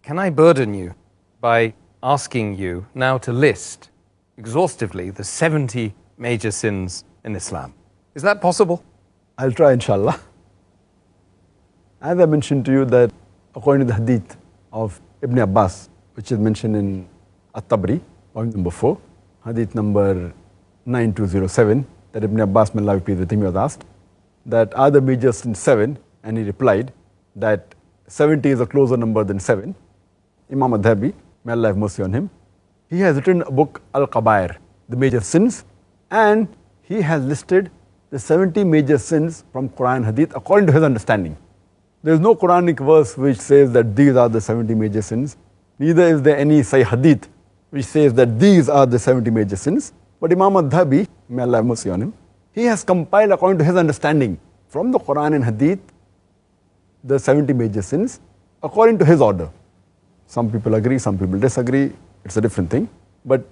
Can I burden you by asking you now to list exhaustively the 70 major sins in Islam? Is that possible? I'll try, inshallah. As I mentioned to you that according to the hadith of Ibn Abbas, which is mentioned in At-Tabri, point number 4, hadith number 9207, that Ibn Abbas, may Allah be pleased with him, he was asked that are the major sins 7? And he replied that 70 is a closer number than 7. Imam Adhabi, may Allah have mercy on him, he has written a book, Al-Qabair, the major sins, and he has listed the 70 major sins from Quran and Hadith according to his understanding. There is no Quranic verse which says that these are the 70 major sins. Neither is there any Sahih Hadith which says that these are the 70 major sins. But Imam Adhabi, may Allah have mercy on him, he has compiled according to his understanding from the Quran and Hadith the 70 major sins according to his order. Some people agree, some people disagree, it's a different thing. But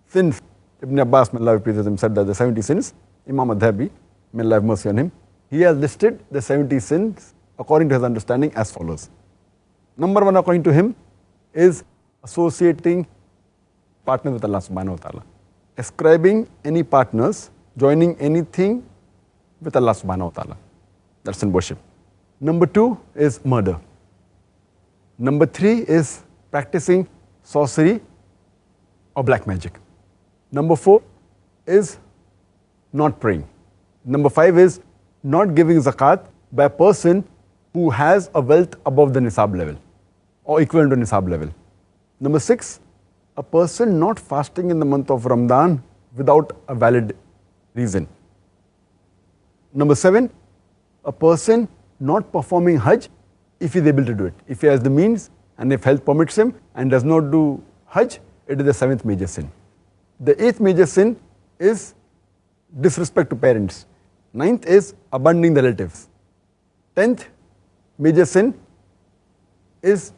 since Ibn Abbas, may Allah be pleased with him, said that the 70 sins, Imam Adhabi, may Allah have mercy on him, he has listed the 70 sins according to his understanding as follows. Number 1 according to him is associating partners with Allah subhanahu wa ta'ala. Ascribing any partners, joining anything with Allah subhanahu wa ta'ala. That's in worship. Number 2 is murder. Number 3 is practicing sorcery or black magic. Number 4 is not praying. Number 5 is not giving zakat by a person who has a wealth above the nisab level or equivalent to nisab level. Number 6, a person not fasting in the month of Ramadan without a valid reason. Number 7, a person not performing Hajj if he is able to do it. If he has the means and if health permits him and does not do Hajj, it is the 7th major sin. The 8th major sin is disrespect to parents. 9th is abandoning the relatives. 10th major sin is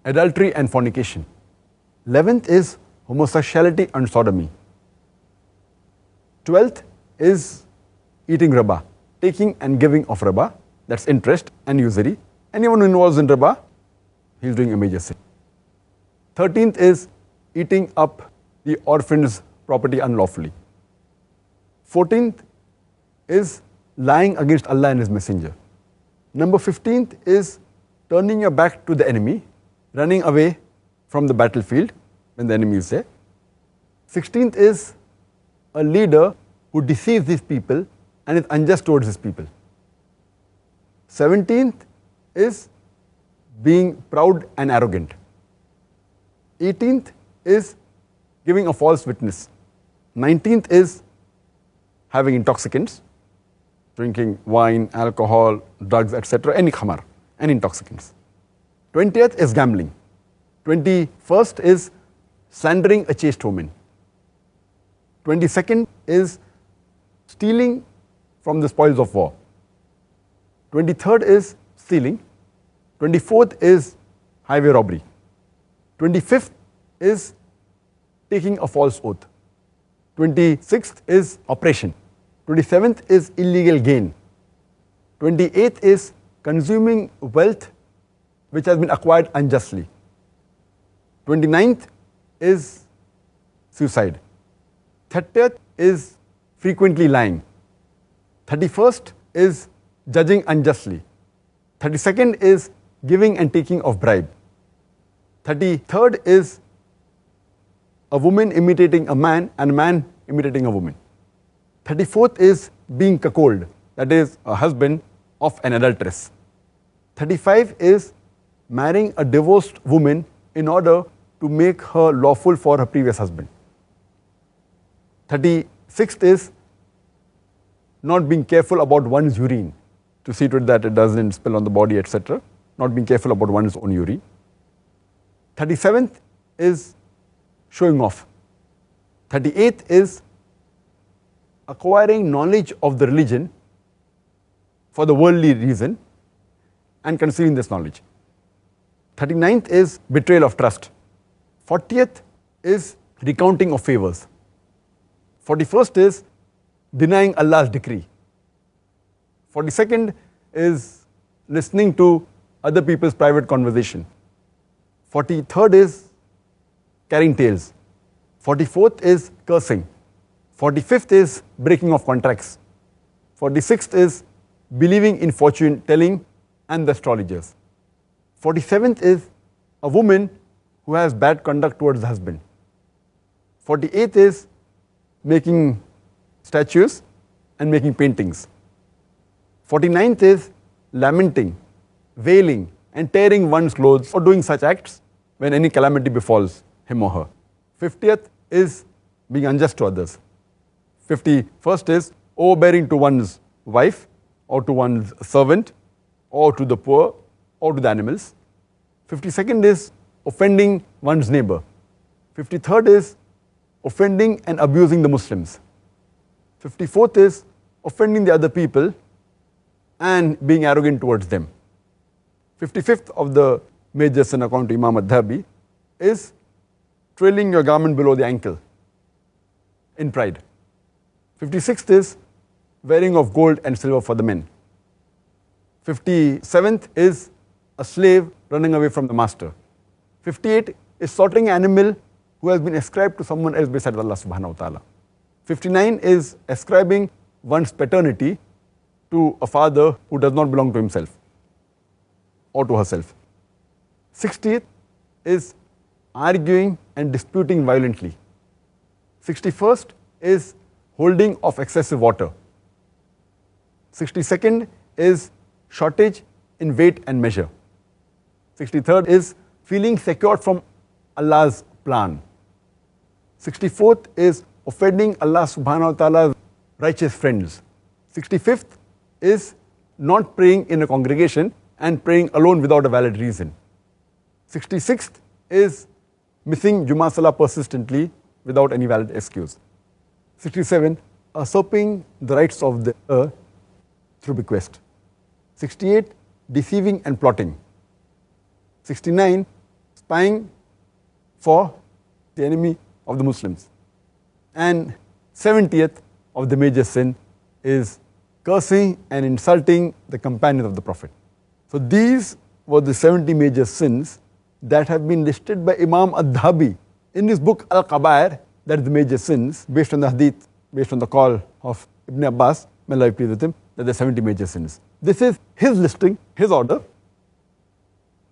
adultery and fornication. 11th is homosexuality and sodomy. 12th is eating riba, taking and giving of riba, that's interest and usury. Anyone who involves in riba, he is doing a major sin. 13th is eating up the orphan's property unlawfully. 14th is lying against Allah and His Messenger. Number 15th is turning your back to the enemy, running away from the battlefield when the enemy is there. 16th is a leader who deceives his people and is unjust towards his people. 17th is being proud and arrogant. 18th is giving a false witness. 19th is having intoxicants, drinking wine, alcohol, drugs, etc., any khamar, any intoxicants. 20th is gambling. 21st is slandering a chaste woman. 22nd is stealing from the spoils of war. 23rd is stealing. 24th is highway robbery. 25th is taking a false oath. 26th is oppression. 27th is illegal gain. 28th is consuming wealth which has been acquired unjustly. 29th is suicide. 30th is frequently lying. 31st is judging unjustly. 32nd is giving and taking of bribe. 33rd is a woman imitating a man and a man imitating a woman. 34th is being cuckold, that is a husband of an adulteress. 35 is marrying a divorced woman in order to make her lawful for her previous husband. 36th is not being careful about one's urine, to see to it that it doesn't spill on the body, etc. Not being careful about one's own urine. 37th is showing off. 38th is acquiring knowledge of the religion for the worldly reason and concealing this knowledge. 39th is betrayal of trust. 40th is recounting of favors. 41st is denying Allah's decree. 42nd is listening to other people's private conversation. 43rd is carrying tales. 44th is cursing. 45th is breaking of contracts. 46th is believing in fortune telling and the astrologers. 47th is a woman who has bad conduct towards the husband. 48th is making statues and making paintings. 49th is lamenting, wailing, and tearing one's clothes or doing such acts when any calamity befalls him or her. 50th is being unjust to others. 51st is overbearing to one's wife or to one's servant or to the poor or to the animals. 52nd is offending one's neighbor. 53rd is offending and abusing the Muslims. 54th is offending the other people and being arrogant towards them. 55th of the major sin according to Imam Adhabi is trailing your garment below the ankle in pride. 56th is wearing of gold and silver for the men. 57th is a slave running away from the master. 58 is slaughtering an animal who has been ascribed to someone else besides Allah subhanahu wa ta'ala. 59 is ascribing one's paternity to a father who does not belong to himself or to herself. 60th is arguing and disputing violently. 61st is holding of excessive water. 62nd is shortage in weight and measure. 63rd is feeling secured from Allah's plan. 64th is offending Allah subhanahu wa ta'ala's righteous friends. 65th is not praying in a congregation and praying alone without a valid reason. 66th is missing Jummah Salah persistently without any valid excuse. 67, usurping the rights of the earth through bequest. 68, deceiving and plotting. 69, spying for the enemy of the Muslims. And 70th of the major sin is cursing and insulting the companions of the Prophet. So these were the 70 major sins that have been listed by Imam Adhabi in his book Al-Qabair, that is the major sins, based on the hadith, based on the call of Ibn Abbas, may Allah be pleased with him, that there are 70 major sins. This is his listing, his order,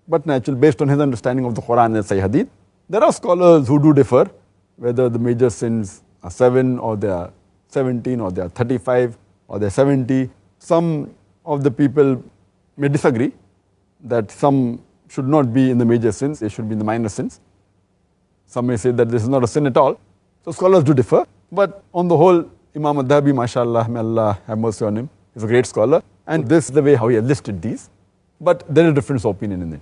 but naturally based on his understanding of the Quran and Sahih Hadith. There are scholars who do differ, whether the major sins are 7 or they are 17 or they are 35 or they are 70. Some of the people may disagree that some should not be in the major sins, they should be in the minor sins. Some may say that this is not a sin at all. So scholars do differ, but on the whole, Imam Adhabi, mashallah, may Allah have mercy on him, is a great scholar, and this is the way how he has listed these, but there is a difference of opinion in it.